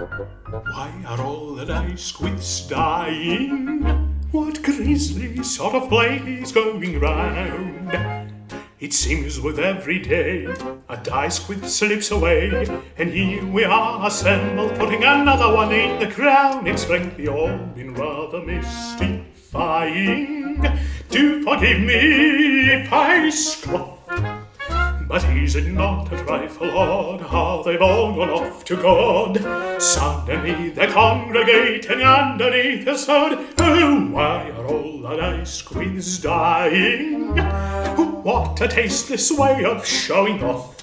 Why are all the dice squids dying? What grisly sort of play is going round? It seems with every day a dice squid slips away, and here we are assembled, putting another one in the ground. It's frankly all been rather mystifying. Do forgive me if I scoff, but is it not a trifle odd how they've all gone off to God? Suddenly they're congregating underneath the sod. Oh, why are all the dice squids dying? What a tasteless way of showing off.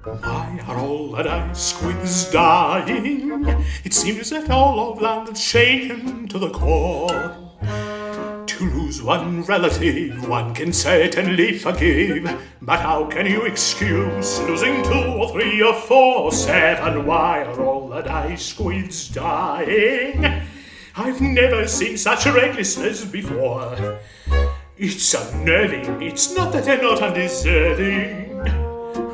Why are all the dice squids dying? It seems that all of London's shaken to the core. To lose one relative, one can certainly forgive, but how can you excuse losing 2 or 3 or 4 or 7? Why are all the dice squids dying? I've never seen such recklessness before. It's unnerving, it's not that they're not undeserving.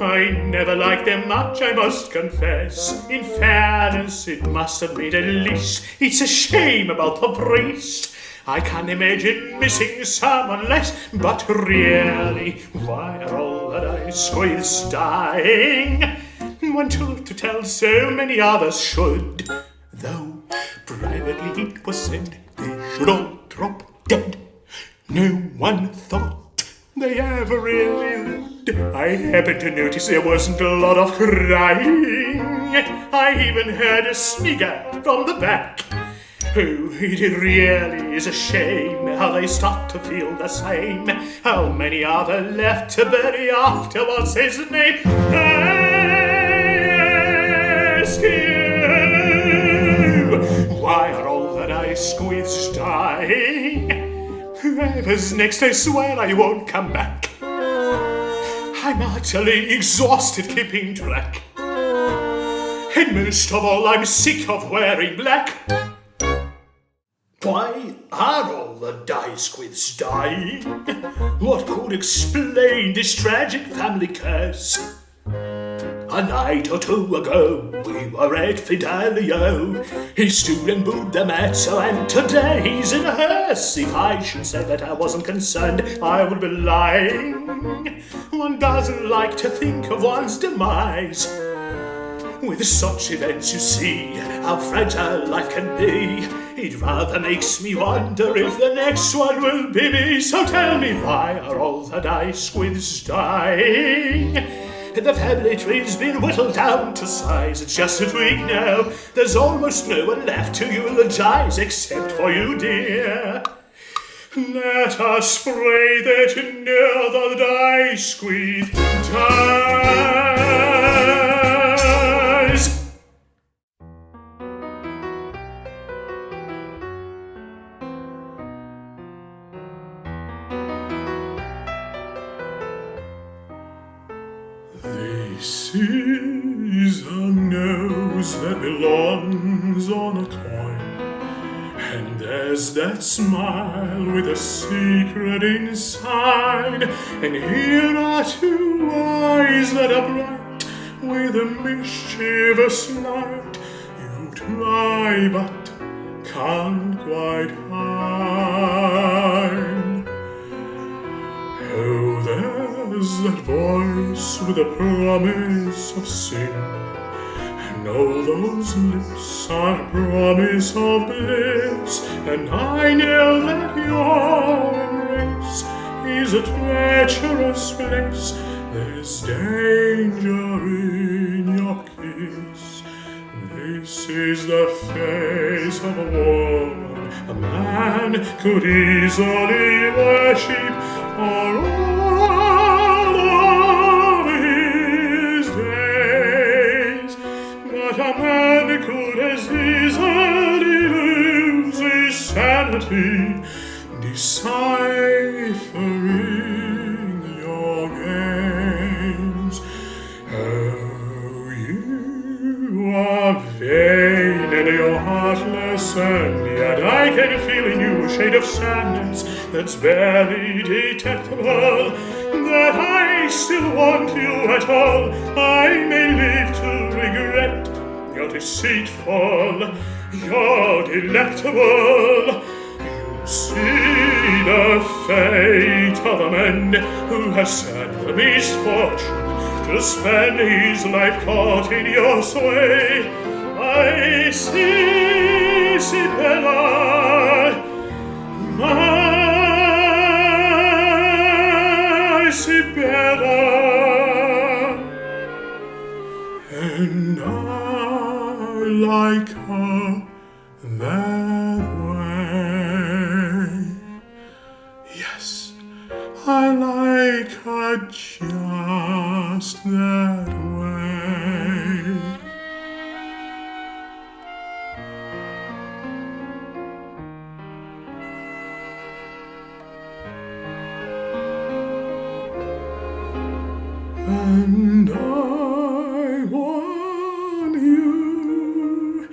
I never liked them much, I must confess. In fairness, it must admit at least it's a shame about the priest. I can't imagine missing someone less, but really, why are all the dice squids dying? One truth to tell, so many others should, though privately it was said they should all drop dead. No one thought they ever really would. I happened to notice there wasn't a lot of crying. I even heard a snigger from the back. Oh, it really is a shame how they start to feel the same. How many are there left to bury after what's his name? Ask you, why are all the dice squids dying? Whoever's next, I swear I won't come back. I'm utterly exhausted keeping track. And most of all, I'm sick of wearing black. Why are all the dice squids dying? What could explain this tragic family curse? A night or 2 ago, we were at Fidelio. He stood and booed the mezzo, and today he's in a hearse. If I should say that I wasn't concerned, I would be lying. One doesn't like to think of one's demise. With such events, you see how fragile life can be. It rather makes me wonder if the next one will be me. So tell me, why are all the dice squids dying? The family tree's been whittled down to size. It's just a twig now. There's almost no one left to eulogize except for you, dear. Let us pray that never the dice squid dies. This is a nose that belongs on a coin, and there's that smile with a secret inside, and here are 2 eyes that are bright with a mischievous light. You try but can't quite hide. Oh, there's that voice with a promise of sin, and all those lips are a promise of bliss, and I know that your embrace is a treacherous place. There's danger in your kiss. This is the face of a woman a man could easily worship for all of his days, but a man could as easily lose his sanity deciphering your games. Oh, you are vain and your heartless concern, yet I can feel in you a shade of sadness that's barely detectable. That I still want you at all, I may live to regret. You're deceitful, you're delectable. You see the fate of a man who has had the misfortune to spend his life caught in your sway. I see Sibella, my Sibella, and I like her that way. Yes, I like her just that way. And I want you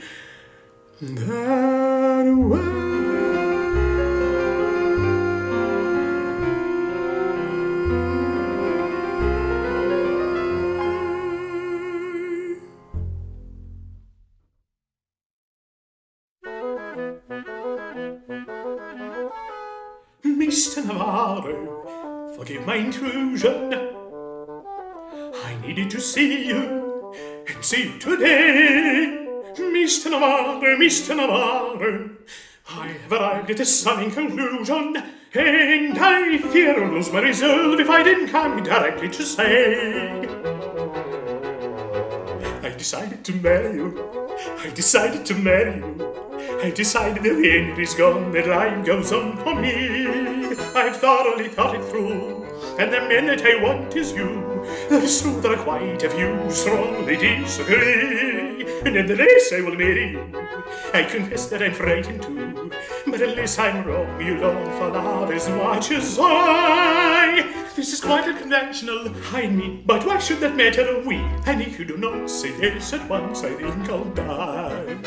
that way. Mr. Navarro, forgive my intrusion. I needed to see you, and see you today. Mr. Navarro, I have arrived at a stunning conclusion, and I fear I'd lose my resolve if I didn't come directly to say I've decided to marry you. I've decided to marry you. I've decided that the end is gone, that life goes on for me. I've thoroughly thought it through, and the man that I want is you. So there are quite a few strongly disagree, and in the race I will marry you. I confess that I'm frightened too, but unless I'm wrong, you long for love as much as I. This is quite unconventional, I mean, but why should that matter? We, and if you do not say yes at once, I think I'll die.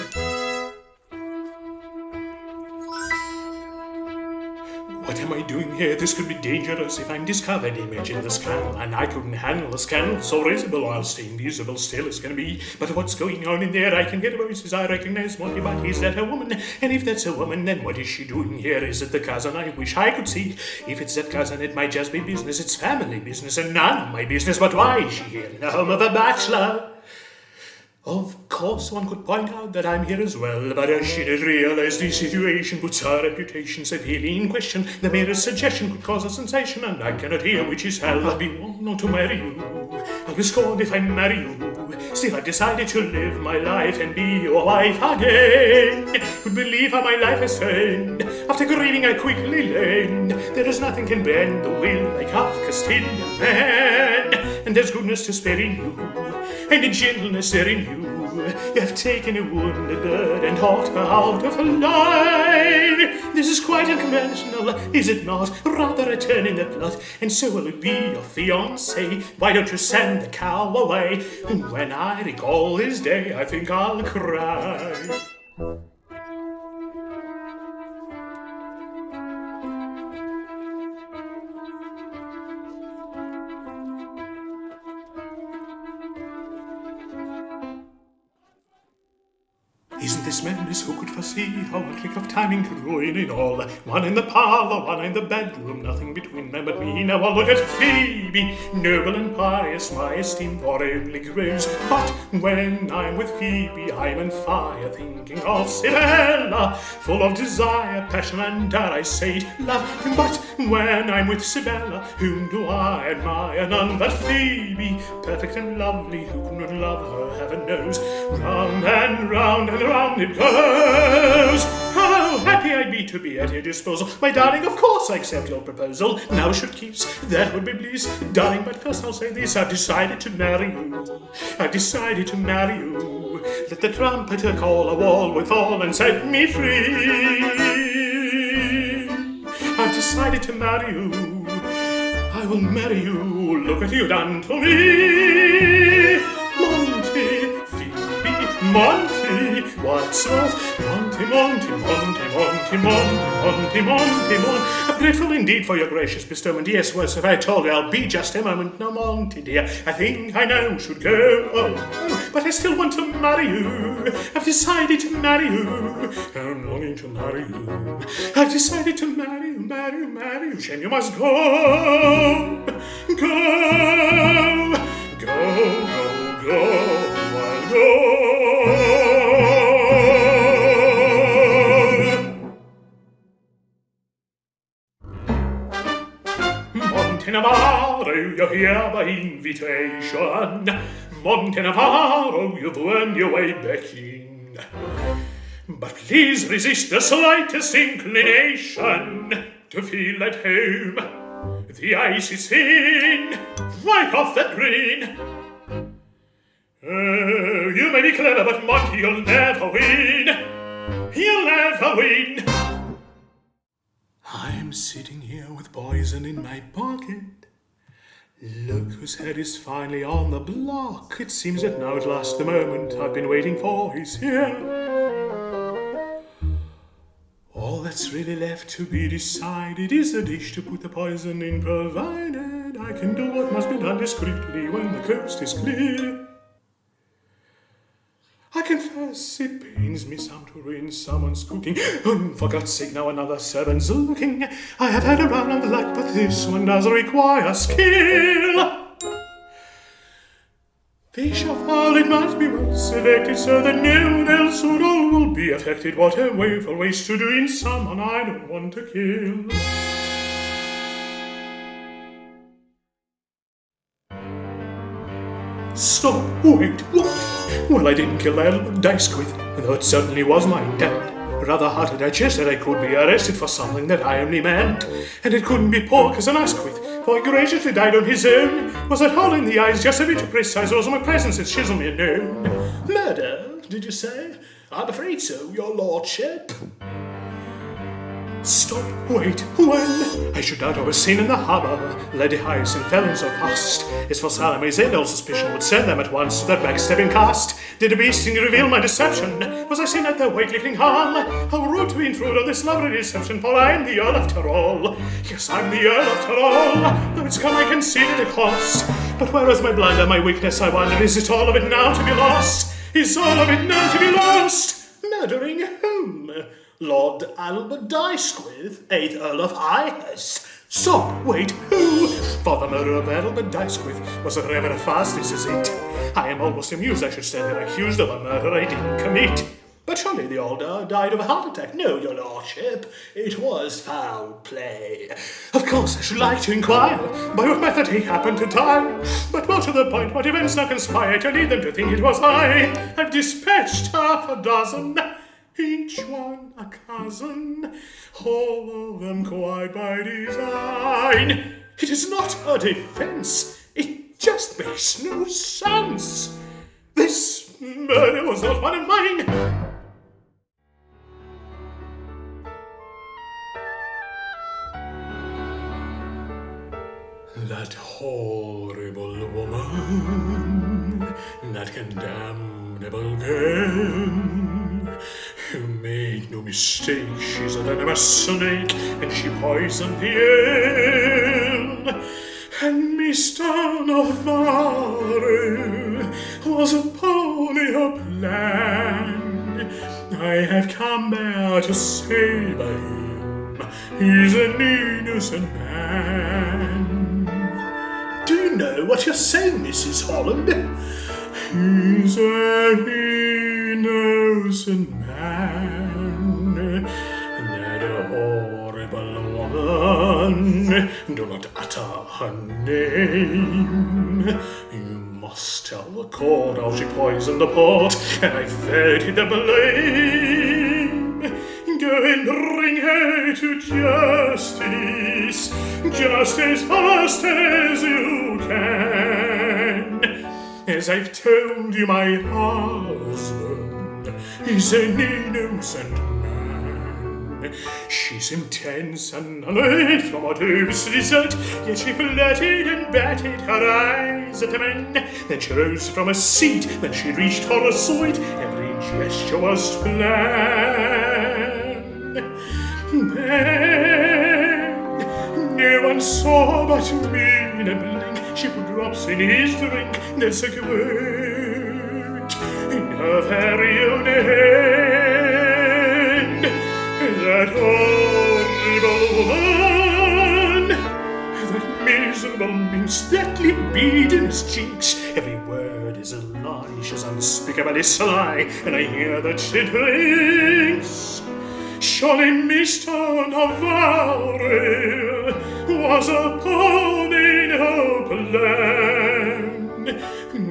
What am I doing here? This could be dangerous if I'm discovered. Imagine the scandal, and I couldn't handle a scandal so risible. I'll stay invisible still as can be. But what's going on in there? I can get voices, I recognize Monty, but is that a woman? And if that's a woman, then what is she doing here? Is it the cousin? I wish I could see. If it's that cousin, it might just be business. It's family business and none of my business. But why is she here in the home of a bachelor? Of course, one could point out that I'm here as well, but as she did realize the situation puts her reputation severely in question, the merest suggestion could cause a sensation, and I cannot hear which is hell. I'll be one not to marry you. I'll be scorned if I marry you. Still, I've decided to live my life and be your wife again. Could believe how my life has turned. After grieving, I quickly learned there is nothing can bend the will like half Castilian man. And there's goodness to spare in you, and a gentleness there in you. You have taken a wounded bird and taught her how to fly. This is quite unconventional, is it not? Rather a turn in the plot, and so will it be your fiancé. Why don't you send the cow away? When I recall this day, I think I'll cry. Isn't this madness? Who could foresee how a trick of timing could ruin it all? One in the parlor, one in the bedroom, nothing between them but me. Now I'll look at Phoebe, noble and pious, my esteem for only grows. But when I'm with Phoebe, I'm on fire, thinking of Sibella, full of desire, passion, and dare I say it, love. But when I'm with Sibella, whom do I admire? None but Phoebe, perfect and lovely. Who could not love her, heaven knows. Round and round and round it goes. How happy I'd be at your disposal. My darling, of course I accept your proposal. Now should kiss, that would be bliss. Darling, but first I'll say this. I've decided to marry you. I've decided to marry you. Let the trumpeter call a wall withal and set me free. I've decided to marry you. I will marry you. Look what you've done to me. Monty, Phoebe, Monty, what's off? Monty, Monty, Monty, Monty, Monty, Monty, Monty, Monty. I'm grateful indeed for your gracious bestowment. Yes, words have I told you, I'll be just a moment. Now, Monty, dear, I think I now should go. Oh, but I still want to marry you. I've decided to marry you. I'm longing to marry you. I've decided to marry you, marry you, marry you. Shame you must go. Go, go, go, go. I'll go. Monte Navarro, you're here by invitation. Monte Navarro, you've earned your way back in. But please resist the slightest inclination to feel at home. The ice is thin, wipe off that grin. You may be clever, but Monty, you'll never win. You'll never win. I'm sitting here with poison in my pocket. Look whose head is finally on the block. It seems that now at last the moment I've been waiting for is here. All that's really left to be decided is the dish to put the poison in, provided I can do what must be done discreetly when the coast is clear. I confess it pains me some to ruin someone's cooking. For God's sake, now another servant's looking. I have had a run of luck, but this one does require skill. Fish of all, it must be well selected, so that no one else at all will be affected. What a woeful waste to do in someone I don't want to kill. Stop, wait, what? Well, I didn't kill that little dice quid, though it certainly was my intent. Rather hard to digest that I could be arrested for something that I only meant. And it couldn't be pork as an asquith, for he graciously died on his own. Was that hole in the eyes just a bit too precise, or was my presence at chisel me known? Murder, did you say? I'm afraid so, your lordship. Stop, wait, when? I should doubt I was seen in the harbour. Lady Hyacinth fell in so fast. As for Salamis, no suspicion would send them at once to that backstabbing cast. Did the beasting reveal my deception? Was I seen at their weight-lifting hall? How rude to intrude on this lovely reception, for I am the Earl after all. Yes, I'm the Earl after all. Though it's come I concede at a cost. But where is my blunder, my weakness, I wonder? Is it all of it now to be lost? Is all of it now to be lost? Murdering whom? Lord Albert Dicesquith, 8th Earl of Highhurst. Stop, wait, who? For the murder of Albert Dicesquith was a ever fast, this is it. I am almost amused I should stand there accused of a murder I didn't commit. But surely the old Earl died of a heart attack. No, your lordship, it was foul play. Of course, I should like to inquire by what method he happened to die. But more to the point, what events now conspire to lead them to think it was I? I've dispatched half a dozen, each one a cousin, all of them quite by design. It is not a defense, it just makes no sense. This murder was not one of mine. That horrible woman, that condemnable girl, who made no mistake, she's a venomous snake, and she poisoned the ale. And Mr. Navarro was upon her plan. I have come there to save him, he's an innocent man. Do you know what you're saying, Mrs. Holland? He's an innocent man. That horrible woman, do not utter her name. You must tell the court how she poisoned the pot, and I fed the blame. Go and bring her to justice, just as fast as you can. As I've told you, my husband is an innocent man. She's intense and alert from motives desert, yet she flirted and batted her eyes at the men. Then she rose from a seat, then she reached for a sword. Every inch gesture was planned. Then no one saw but me in a blink. She put drops in his drink, then secured in her very own hand. That horrible woman, that miserable minx, that lip bead in his cheeks. Every word is a lie, she's unspeakably sly, and I hear that she drinks. Surely Mr. Navarre was a pawn in her plan.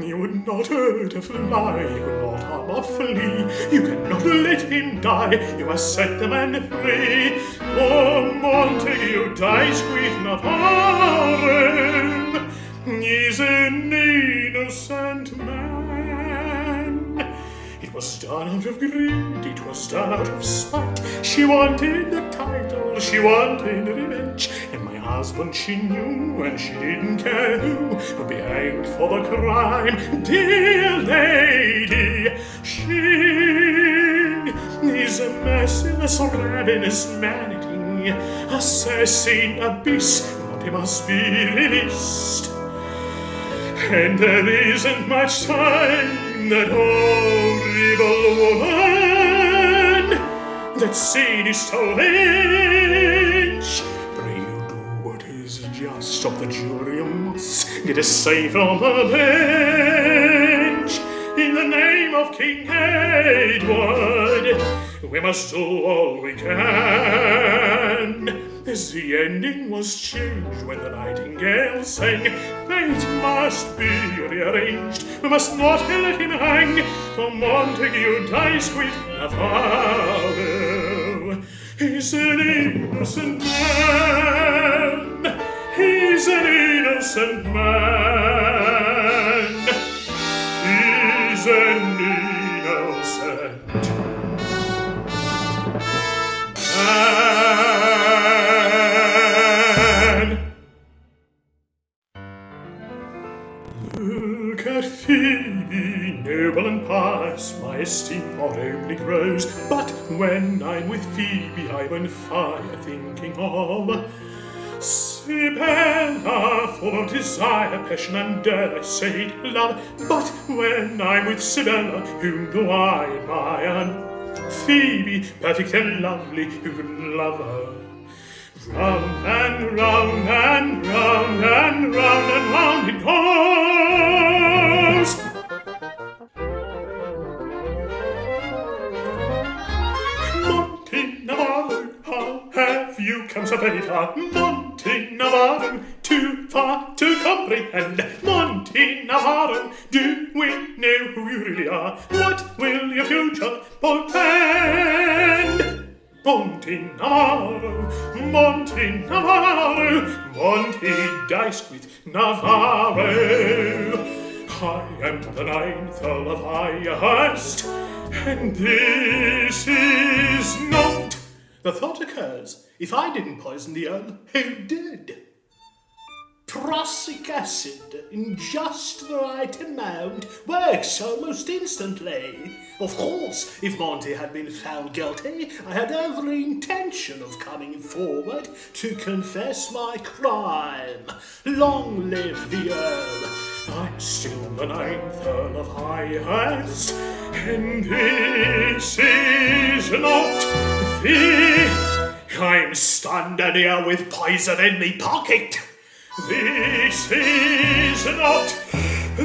You would not hurt a fly, you would not harm a flea. You cannot let him die, you must set the man free. For Montague dies with Navarre. He's an innocent man. It was done out of greed, it was done out of spite. She wanted the title, she wanted revenge. And my husband, she knew, and she didn't care who would be hanged for the crime. Dear lady, she is a merciless, ravenous manatee, assassin abyss, but he must be released. And there isn't much time, that horrible woman, that sinister wench. Pray you do what is just, stop the jury you must, get us safe from the bench. In the name of King Edward, we must do all we can. As the ending was changed when the nightingale sang, fate must be rearranged. We must not let him hang, for Montague dies with Navarro. He's an innocent man. He's an innocent man. He's an innocent man. Look at Phoebe, noble and pious, my esteem not only grows, but when I'm with Phoebe I'm on fire thinking of Sibella, full of desire, passion, and dare I say it, love. But when I'm with Sibella, whom do I admire? Phoebe, perfect and lovely, who couldn't love her? Round and round and round and round and round it goes. Monty Navarro, how have you come so very far? Monty Navarro, too far to comprehend. Monty Navarro, do we know who you really are? What will your future portend? Monty Navarro, Monty Navarro, Monty dies with Navarro. I am the ninth Earl of Highhurst, and this is not. The thought occurs, if I didn't poison the Earl, who did? Prussic acid in just the right amount works almost instantly. Of course, if Monty had been found guilty, I had every intention of coming forward to confess my crime. Long live the Earl! I'm still the ninth Earl of Highhurst, and this is not the... I'm standing here with poison in me pocket. This is not the